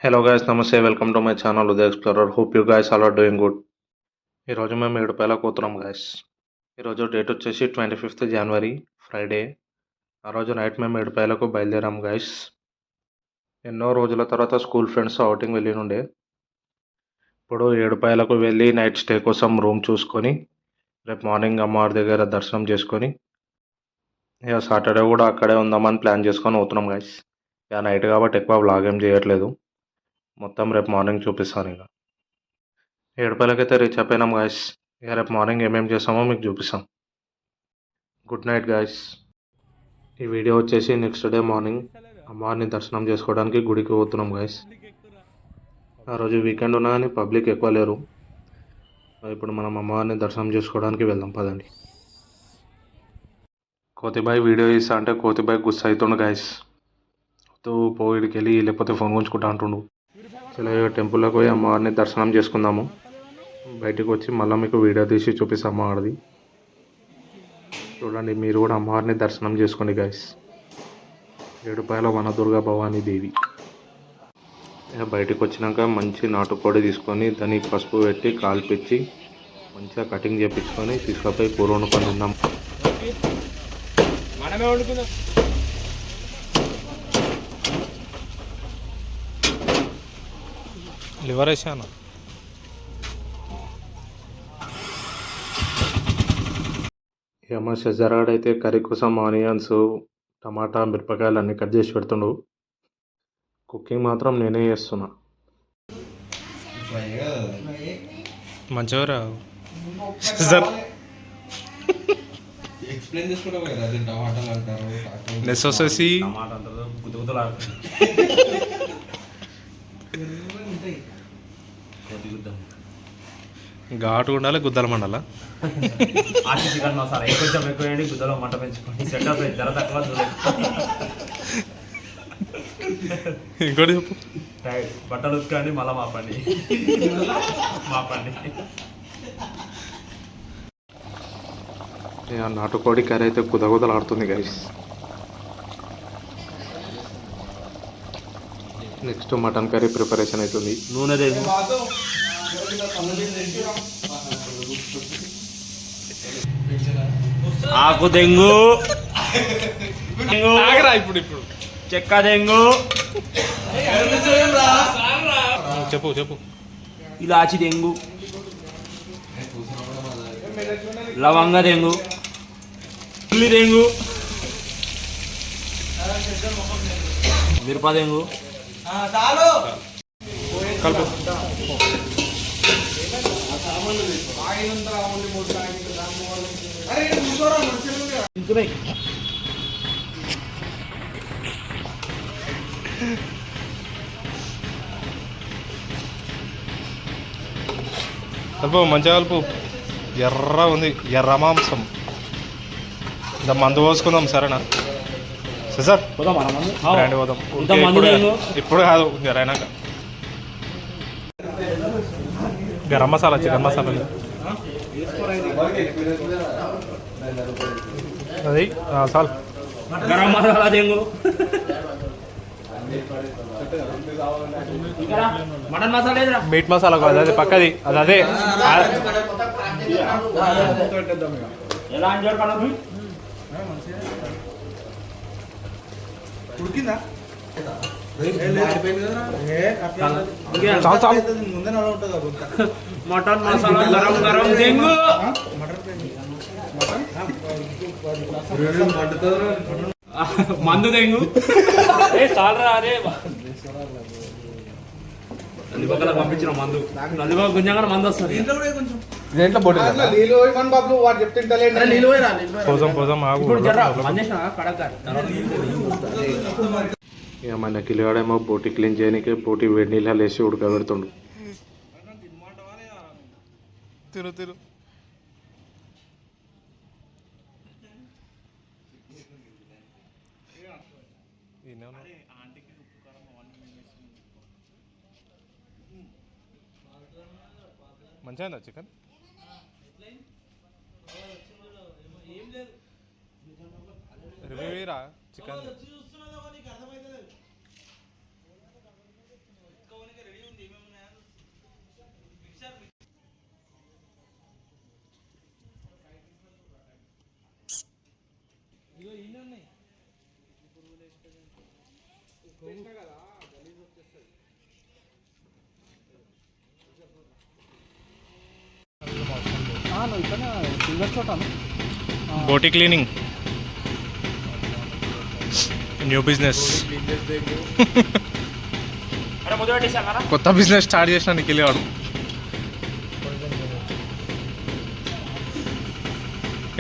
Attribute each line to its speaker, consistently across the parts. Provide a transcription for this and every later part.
Speaker 1: Hello guys, namaste. Welcome to my channel Uday Explorer. Hope you guys all are doing good. ఈరోజు మేము ఏడుపాయలకు పోతున్నాం guys. ఈరోజు date వచ్చేసి 25th జనవరి Friday. ఆ రోజు నైట్ మేము ఏడుపాయలకు బయలుదేరాం గాయస్. ఎన్నో రోజుల తర్వాత స్కూల్ ఫ్రెండ్స్ అవుటింగ్ వెళ్ళి నుండే. ఇప్పుడు ఏడుపాయలకు వెళ్ళి నైట్ స్టే కోసం రూమ్ చూసుకొని రేపు మార్నింగ్ అమ్మవారి దగ్గర దర్శనం చేసుకొని ఇక సాటర్డే కూడా అక్కడే ఉందామని ప్లాన్ చేసుకొని పోతున్నాం గాయస్. ఇక నైట్ కాబట్టి ఎక్కువ వ్లాగ్ ఏం చేయట్లేదు. మొత్తం రేపు మార్నింగ్ చూపిస్తాను ఇక. ఏడుపాయలకైతే రీచ్ అయిపోయినాం గాయస్. ఇక రేపు మార్నింగ్ ఏమేమి చేస్తామో మీకు చూపిస్తాం. Good night guys. ఈ వీడియో వచ్చేసి నెక్స్ట్ డే మార్నింగ్ అమ్మవారిని దర్శనం చేసుకోవడానికి గుడికి పోతున్నాం గాయస్. ఆ రోజు వీకెండ్ ఉన్నా కానీ పబ్లిక్ ఎక్కువ లేరు. ఇప్పుడు మనం అమ్మవారిని దర్శనం చేసుకోవడానికి వెళ్దాం పదండి. కోతిబాయ్ వీడియో ఇస్తా అంటే కోతిబాయ్ గుస్స అవుతుండు గాయస్. పోయిడికి వెళ్ళి లేకపోతే ఫోన్ గుంచుకుంటా అంటుండు. ఇలా టెంపుల్లోకి పోయి అమ్మవారిని దర్శనం చేసుకుందాము. బయటకు వచ్చి మళ్ళీ మీకు వీడియో తీసి చూపిస్తాం అమ్మవారిది. చూడండి, మీరు కూడా అమ్మవారిని దర్శనం చేసుకోండి గాయస్. ఏడుపాయల వనదుర్గా భవానీ దేవి. ఇక బయటకు వచ్చినాక మంచి నాటుకోడి తీసుకొని దాన్ని పసుపు పెట్టి కాల్పించి మంచిగా కటింగ్ చేయించుకొని తీసుకుపోయి కూర వండుకొని తిన్నాం. లివర్ వేసాను. ఇక మా షజరాడ్ అయితే కర్రీ కోసం ఆనియన్స్, టమాటా, మిరపకాయలు అన్నీ కట్ చేసి పెడుతుండు. కుకింగ్ మాత్రం నేనే చేస్తున్నా. మంచిగా రావు నెస్ వచ్చేసి ఘాటు ఉండాలి, గుద్దల మండాలా.
Speaker 2: ఆశీ చికెన్ మసాలా కొంచెం ఎక్కువ వేయండి, గుద్దలో మంట పెంచుకోండి. సెటప్ ధర తక్కువ.
Speaker 1: ఇంకోటి చెప్పు.
Speaker 2: బట్టలు ఉతకండి, మళ్ళీ మాపండి.
Speaker 1: నాటుకోడి కర్రీ అయితే కుదగుదలాడుతుంది guys. Next mutton curry preparation అవుతుంది.
Speaker 2: నూనె దేవు, ఆకు దెంగు,
Speaker 1: ఇప్పుడు
Speaker 2: చెక్క దెంగు,
Speaker 1: చెప్పు చెప్పు.
Speaker 2: ఇలాచి దెంగు, లవంగ దెంగు, ఉల్లి దెంగు, మిరప దెంగు,
Speaker 1: కలుపు. కలుపు మంచిగా కలుపు. ఎర్ర ఉంది, ఎర్ర మాంసం. ఇంత మందు పోసుకుందాం సరేనా సార్? బ్రాండ్ పోదాం ఇప్పుడు కాదు, జరైనాక. గరం మసాలా, చికెన్ మసాలా అది చాలు.
Speaker 2: గరం మసాలా దెంగు, మటన్ మసాలా,
Speaker 1: మీట్ మసాలా కాదు, అది పక్కది. అది అదే
Speaker 2: ఎలా అంటారు కలపి
Speaker 3: ఉడికిందా?
Speaker 1: చాలు చాలు.
Speaker 2: మటన్ మసాలా గరం గరం దెంగు, మందు దెంగు. నందిపక్కలకు పంపించిన మందు, నందిపక్క గుంజంగా మందు వస్తుంది.
Speaker 1: దేంట్లో బొట్టు పోదాం పోదాం ఆగు. ఇక మన కిలివాడేమో బోటి క్లీన్ చేయడానికి బోటి వేడి నీళ్ళు వేసి ఉడకబెడుతుండు. తిరు తిరు. మంచిగా చికెన్ రివ్యూరా చికెన్ బోటి క్లీనింగ్ న్యూ బిజినెస్ కొత్త బిజినెస్ స్టార్ట్ చేసిన నిఖిల్ గాడు.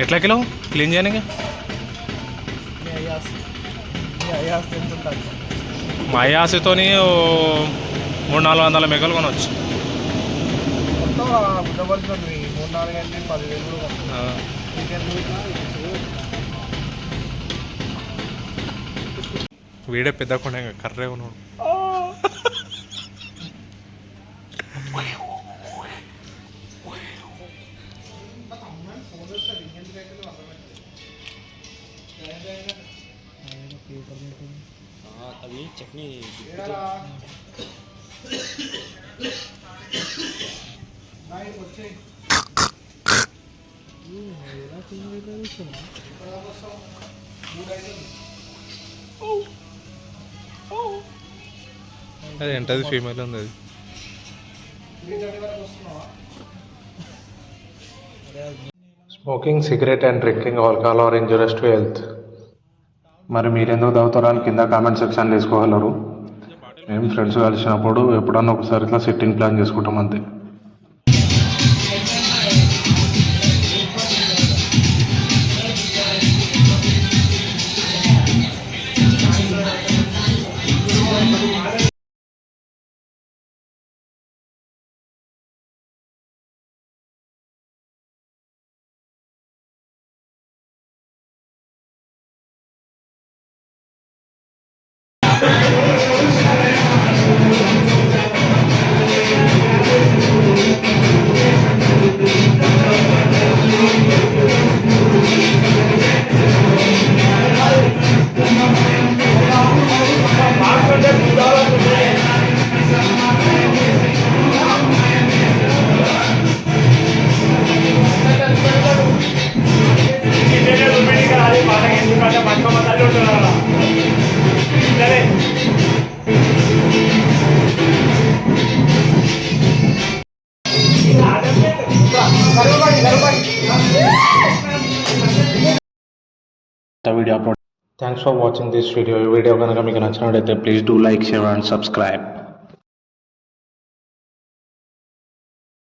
Speaker 1: ఎట్లా కిలో క్లీన్ చేయడానికి? మా అయాసితోని 300-400 మెగలు కొనవచ్చు. వీడే పెద్ద కొండ కర్రే ఉన్నాడు.
Speaker 2: అవి చట్నీ
Speaker 1: అది ఎంటది ఫీమేల్ ఉంది అది. Smoking cigarette and drinking alcohol are injurious to health. మరి మీరు ఎందుకు తాగుతారో అని కింద కామెంట్ సెక్షన్ తీసుకోగలరు. మేము ఫ్రెండ్స్ కలిసినప్పుడు ఎప్పుడన్నా ఒకసారి ఇట్లా సిట్టింగ్ ప్లాన్ చేసుకుంటాం అంతే. Video upload. Thanks for watching this video. ఈ వీడియో కనుక మీకు నచ్చినట్లయితే please do like, share and subscribe.